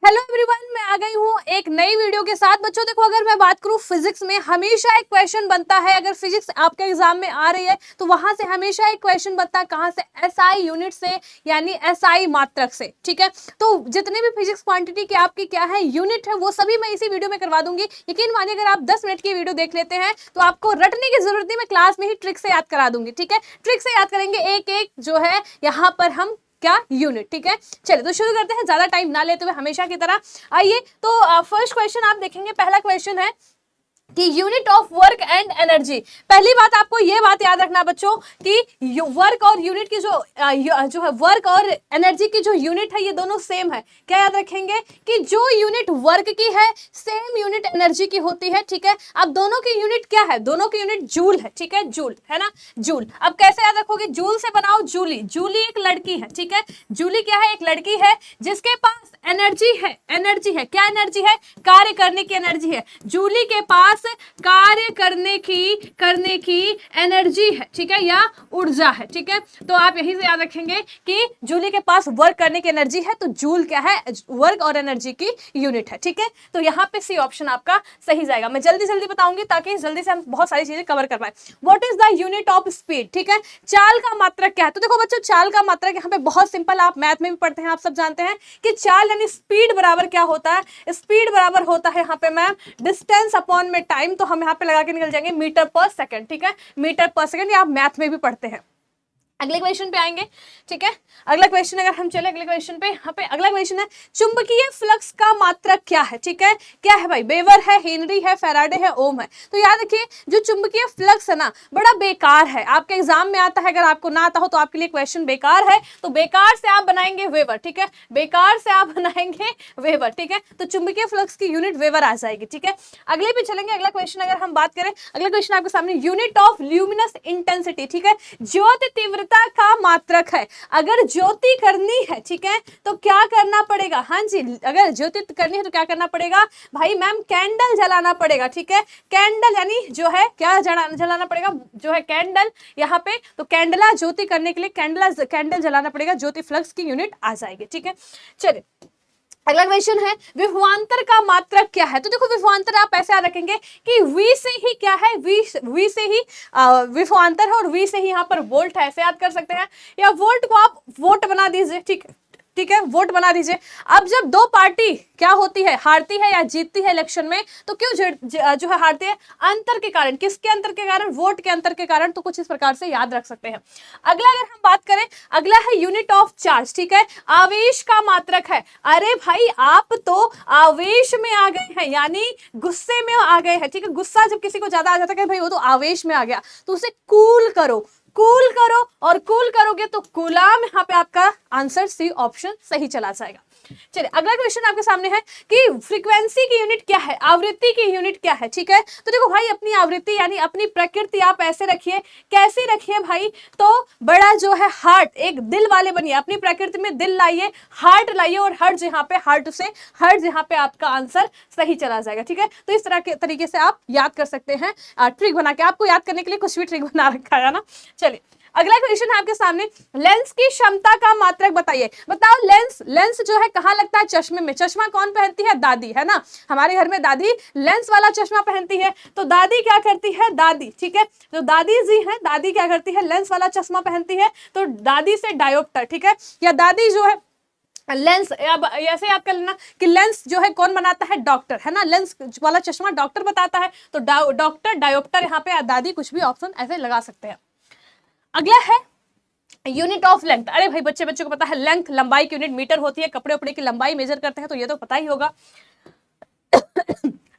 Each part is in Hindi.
हेलो एवरीवन, मैं आ गई हूँ एक नई वीडियो के साथ। बच्चों देखो, अगर मैं बात करूँ फिजिक्स में हमेशा एक क्वेश्चन बनता है। अगर फिजिक्स आपके एग्जाम में आ रही है तो वहां से हमेशा एक क्वेश्चन बनता है। कहाँ से? एसआई यूनिट से, यानी एसआई मात्रक से। ठीक है, तो जितने भी फिजिक्स क्वांटिटी के आपकी क्या है यूनिट है वो सभी मैं इसी वीडियो में करवा दूंगी। यकीन मानिए, अगर आप 10 मिनट की वीडियो देख लेते हैं तो आपको रटने की जरूरत नहीं, मैं क्लास में ही ट्रिक से याद करा दूंगी। ठीक है, ट्रिक से याद करेंगे एक एक जो है यहाँ पर हम क्या यूनिट। ठीक है, चलिए तो शुरू करते हैं ज्यादा टाइम ना लेते हुए हमेशा की तरह। आइए तो फर्स्ट क्वेश्चन आप देखेंगे। पहला क्वेश्चन है कि unit of work and energy. पहली बात आपको यह बात याद रखना बच्चों कि वर्क और यूनिट की जो है वर्क और एनर्जी की जो यूनिट है ये दोनों सेम है। क्या याद रखेंगे कि जो यूनिट वर्क की है सेम यूनिट एनर्जी की होती है। ठीक है, अब दोनों की यूनिट क्या है? दोनों की यूनिट जूल है। ठीक है, जूल है ना, जूल। अब कैसे याद रखोगे? जूल से बनाओ जूली। जूली एक लड़की है। ठीक है, जूली क्या है? एक लड़की है जिसके पास एनर्जी है। एनर्जी है, क्या एनर्जी है? कार्य करने की एनर्जी है। जूली के पास कार्य करने की एनर्जी है। ठीक है, या ऊर्जा है। ठीक है, तो आप यही से याद रखेंगे कि जूली के पास वर्क करने की एनर्जी है, तो जूल क्या है? वर्क और एनर्जी की यूनिट है। ठीक है, तो यहाँ पे सी ऑप्शन आपका सही जाएगा। मैं जल्दी जल्दी बताऊंगी ताकि जल्दी से हम बहुत सारी चीजें कवर कर पाए। What is the unit of speed? ठीक है, चाल का मात्रक क्या है? तो देखो बच्चों, चाल का मात्रक यहाँ पे बहुत सिंपल, आप मैथ में भी पढ़ते हैं, आप सब जानते हैं कि चाल यानी स्पीड बराबर क्या होता है? स्पीड बराबर होता है यहाँ पे मैम डिस्टेंस अपॉन में टाइम। तो हम यहाँ पे लगा के निकल जाएंगे मीटर पर सेकंड। ठीक है, मीटर पर सेकंड, ये आप मैथ में भी पढ़ते हैं। अगले क्वेश्चन पे आएंगे। ठीक है, अगला क्वेश्चन अगर हम चले अगले क्वेश्चन पे, यहाँ पे अगला क्वेश्चन है चुंबकीय फ्लक्स का मात्रक क्या है? ठीक है, क्या है भाई? वेबर है, हेनरी है, फैराडे है, ओम है। तो याद रखिए जो चुंबकीय फ्लक्स है ना बड़ा बेकार है, आपके एग्जाम में आता है। अगर आपको ना आता हो तो आपके लिए क्वेश्चन बेकार है, तो बेकार से आप बनाएंगे वेबर। ठीक है, बेकार से आप बनाएंगे वेबर। ठीक है, तो चुंबकीय फ्लक्स की यूनिट वेबर आ जाएगी। ठीक है, अगले पे चलेंगे। अगला क्वेश्चन अगर हम बात करें, अगला क्वेश्चन आपके सामने यूनिट ऑफ ल्यूमिनस इंटेंसिटी। ठीक है, ज्योति तीव्रता का मात्रक है। अगर ज्योति करनी है, ठीक है, तो क्या करना पड़ेगा? हाँ जी, अगर ज्योति करनी है तो क्या करना पड़ेगा भाई? मैम कैंडल जलाना पड़ेगा। ठीक है, कैंडल यानी जो है क्या जलाना पड़ेगा? जो है कैंडल यहाँ पे। तो कैंडला ज्योति करने के लिए कैंडल जलाना पड़ेगा, ज्योति फ्लक्स की यूनिट आ जाएगी। ठीक है, चलिए अगला क्वेश्चन है विभवांतर का मात्रक क्या है? तो देखो विभवांतर आप ऐसे याद रखेंगे कि V से ही क्या है? V से ही विभवांतर है, और V से ही यहाँ पर वोल्ट है, ऐसे याद कर सकते हैं। या वोल्ट को आप वोट बना दीजिए। ठीक है, ठीक है, वोट बना दीजिए। अब जब दो पार्टी क्या होती है, हारती है या जीतती है इलेक्शन में, तो क्यों जो है हारती है? अंतर के कारण। किसके अंतर के कारण? वोट के अंतर के कारण। तो कुछ इस प्रकार से याद रख सकते हैं। अगला अगर हम बात करें, अगला है यूनिट ऑफ चार्ज। ठीक है, आवेश का मात्रक है। अरे भाई आप तो आवेश में आ गए हैं, यानी गुस्से में आ गए हैं। ठीक है, गुस्सा जब किसी को ज्यादा आ जाता है भाई वो तो आवेश में आ गया, तो उसे कूल करो, कूल करो, और कूल करोगे तो कूलाम। यहाँ पे आपका आंसर सी ऑप्शन सही चला जाएगा। चलिए अगला क्वेश्चन आपके सामने है कि फ्रीक्वेंसी की यूनिट क्या है? आवृत्ति की यूनिट क्या है? ठीक है, तो देखो भाई अपनी आवृत्ति यानी अपनी प्रकृति आप ऐसे रखिए। कैसे रखिए भाई? तो बड़ा जो है हार्ट, एक दिल वाले बनिए, अपनी प्रकृति में दिल लाइए, हार्ट लाइए, और हर्ट्ज यहाँ पे, हर्ट्ज यहाँ पे आपका आंसर सही चला जाएगा। ठीक है, तो इस तरह के तरीके से आप याद कर सकते हैं, ट्रिक बना के। आपको याद करने के लिए कुछ भी ट्रिक बना रखा है ना। चलिए अगला क्वेश्चन है आपके सामने, लेंस की क्षमता का मात्रक बताइए। बताओ लेंस जो है कहाँ लगता है? चश्मे में। चश्मा कौन पहनती है? दादी, है ना। हमारे घर में दादी लेंस वाला चश्मा पहनती है। तो दादी क्या करती है? दादी, ठीक है, जो दादी जी है, दादी क्या करती है? लेंस वाला चश्मा पहनती है। तो दादी से डायोप्टर। ठीक है, या दादी जो है लेंस, अब ऐसे याद कर लेना कि लेंस जो है कौन बनाता है? डॉक्टर, है ना। लेंस वाला चश्मा डॉक्टर बताता है, तो डॉक्टर, डायोप्टर, यहाँ पे दादी, कुछ भी ऑप्शन ऐसे लगा सकते हैं। अगला है यूनिट ऑफ लेंथ। अरे भाई बच्चों को पता है लेंथ लंबाई की यूनिट मीटर होती है। कपड़े उपड़े की लंबाई मेजर करते हैं, तो ये तो पता ही होगा।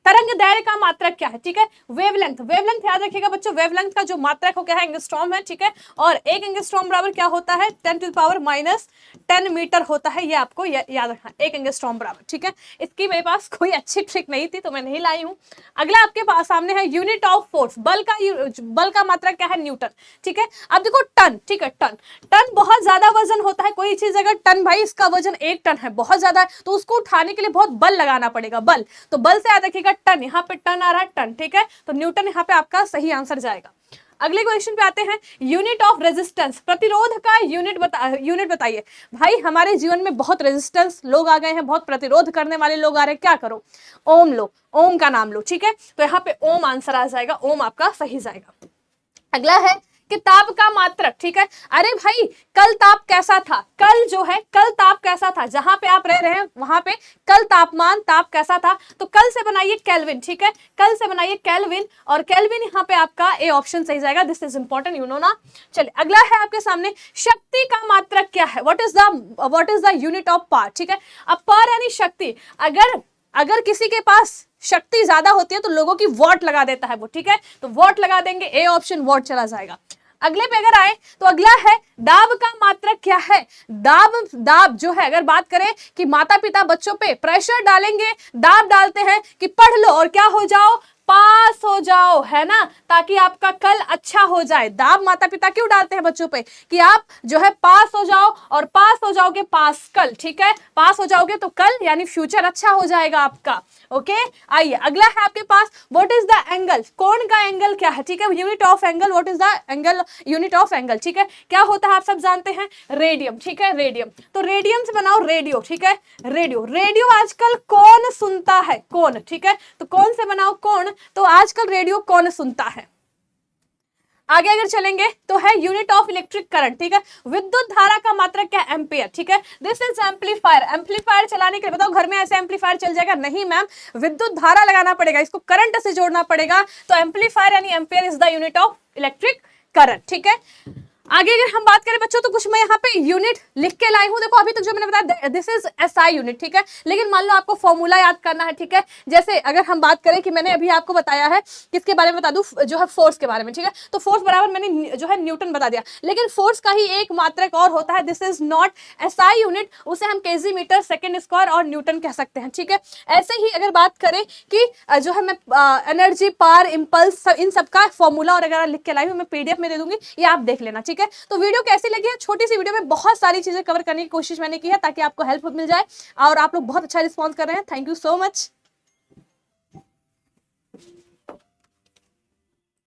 तरंग दैर्घ्य का मात्रक क्या है? ठीक है, वेवलेंथ। वेवलेंथ याद रखिएगा बच्चों, वेवलेंथ का जो मात्रक हो क्या है? एंगस्ट्रॉम है। ठीक है, और एक एंगस्ट्रॉम बराबर क्या होता है? 10⁻⁻10 मीटर होता है। ये आपको याद रखना, एक एंगस्ट्रॉम बराबर। ठीक है, इसकी मेरे पास कोई अच्छी ट्रिक नहीं थी तो मैं नहीं लाई हूं। अगला आपके पास सामने है यूनिट ऑफ फोर्स। बल का मात्रक क्या है? न्यूटन। ठीक है, अब देखो टन। ठीक है, टन बहुत ज्यादा वजन होता है। कोई चीज अगर टन, भाई इसका वजन 1 टन है, बहुत ज्यादा है, तो उसको उठाने के लिए बहुत बल लगाना पड़ेगा, बल। तो बल से याद रखिएगा टन, यहाँ पे टन आ रहा है, टन। ठीक है, तो न्यूटन यहाँ पे आपका सही आंसर जाएगा। अगले क्वेश्चन पे आते हैं, यूनिट ऑफ रेजिस्टेंस, प्रतिरोध का यूनिट बताइए। भाई हमारे जीवन में बहुत रेजिस्टेंस लोग आ गए हैं, बहुत प्रतिरोध करने वाले लोग आ रहे हैं, क्या करो, ओम लो, ओम का नाम लो, ठीक है। तो यहाँ पे ओम आंसर आ जाएगा, ओम आपका सही जाएगा। अगला है कि ताप का मात्रक, ठीक है। अरे भाई कल ताप कैसा था, कल जो है कल ताप कैसा था, जहां पे आप रह रहे हैं वहां पे कल तापमान ताप कैसा था, तो कल से बनाइए केल्विन, ठीक है, कल से बनाइए केल्विन, और केल्विन यहाँ पे आपका ए ऑप्शन सही जाएगा, this is important, you know ना। चलिए अगला है आपके सामने, शक्ति का मात्रक क्या है, what is the unit of power, ठीक है। अब पावर यानी शक्ति, अगर किसी के पास शक्ति ज्यादा होती है तो लोगों की वॉट लगा देता है वो, ठीक है, तो वॉट लगा देंगे, ए ऑप्शन वॉट चला जाएगा। अगले पे अगर आए तो अगला है दाब का मात्रक क्या है। दाब जो है, अगर बात करें कि माता पिता बच्चों पे प्रेशर डालेंगे, दाब डालते हैं कि पढ़ लो और क्या हो जाओ, पास हो जाओ, है ना, ताकि आपका कल अच्छा हो जाए। दाब माता पिता क्यों डालते हैं बच्चों पे, कि आप जो है पास हो जाओ, और पास हो जाओगे पास कल, ठीक है, पास हो जाओगे तो कल यानी फ्यूचर अच्छा हो जाएगा आपका। ओके, आइए अगला है आपके पास, व्हाट इज द एंगल, कोण का एंगल क्या है, ठीक है, unit of angle, what is the angle, unit of angle, ठीक है, क्या होता है आप सब जानते हैं, रेडियम, ठीक है, रेडियम। तो रेडियम से बनाओ रेडियो, ठीक है, रेडियो आजकल कौन सुनता है, कौन, ठीक है, तो कौन से बनाओ कौन, तो आजकल रेडियो कौन सुनता है। आगे अगर चलेंगे तो है यूनिट ऑफ इलेक्ट्रिक करंट, ठीक है, विद्युत धारा का मात्रक क्या, एम्पियर, ठीक है, दिस इज एम्पलीफायर। एम्पलीफायर चलाने के लिए बताओ घर में ऐसे एम्पलीफायर चल जाएगा, नहीं मैम, विद्युत धारा लगाना पड़ेगा, इसको करंट से जोड़ना पड़ेगा, तो एम्पलीफायर यानी ampere is the unit of electric current, ठीक है। आगे अगर हम बात करें बच्चों, तो कुछ मैं यहाँ पे यूनिट लिख के लाई हूँ, देखो अभी तक जो मैंने बताया दिस इज एसआई यूनिट, ठीक है, लेकिन मान लो आपको फॉर्मूला याद करना है, ठीक है, जैसे अगर हम बात करें कि मैंने अभी आपको बताया है किसके बारे में बता दूं, जो है फोर्स के बारे में, ठीक है, तो फोर्स बराबर मैंने जो है न्यूटन बता दिया, लेकिन फोर्स का ही एक मात्रक और होता है, this is not SI unit, उसे हम केजी मीटर सेकेंड स्क्वायर और न्यूटन कह सकते हैं, ठीक है। ऐसे ही अगर बात करें कि जो है मैं एनर्जी, पावर, इंपल्स, इन सबका फॉर्मूला और अगर लिख के लाई हूँ, मैं पीडीएफ में दे दूंगी, ये आप देख लेना, ठीक है। तो वीडियो कैसी लगी है, छोटी सी वीडियो में बहुत सारी चीजें कवर करने की कोशिश मैंने की है ताकि आपको हेल्प मिल जाए, और आप लोग बहुत अच्छा रिस्पॉन्स कर रहे हैं, थैंक यू सो मच।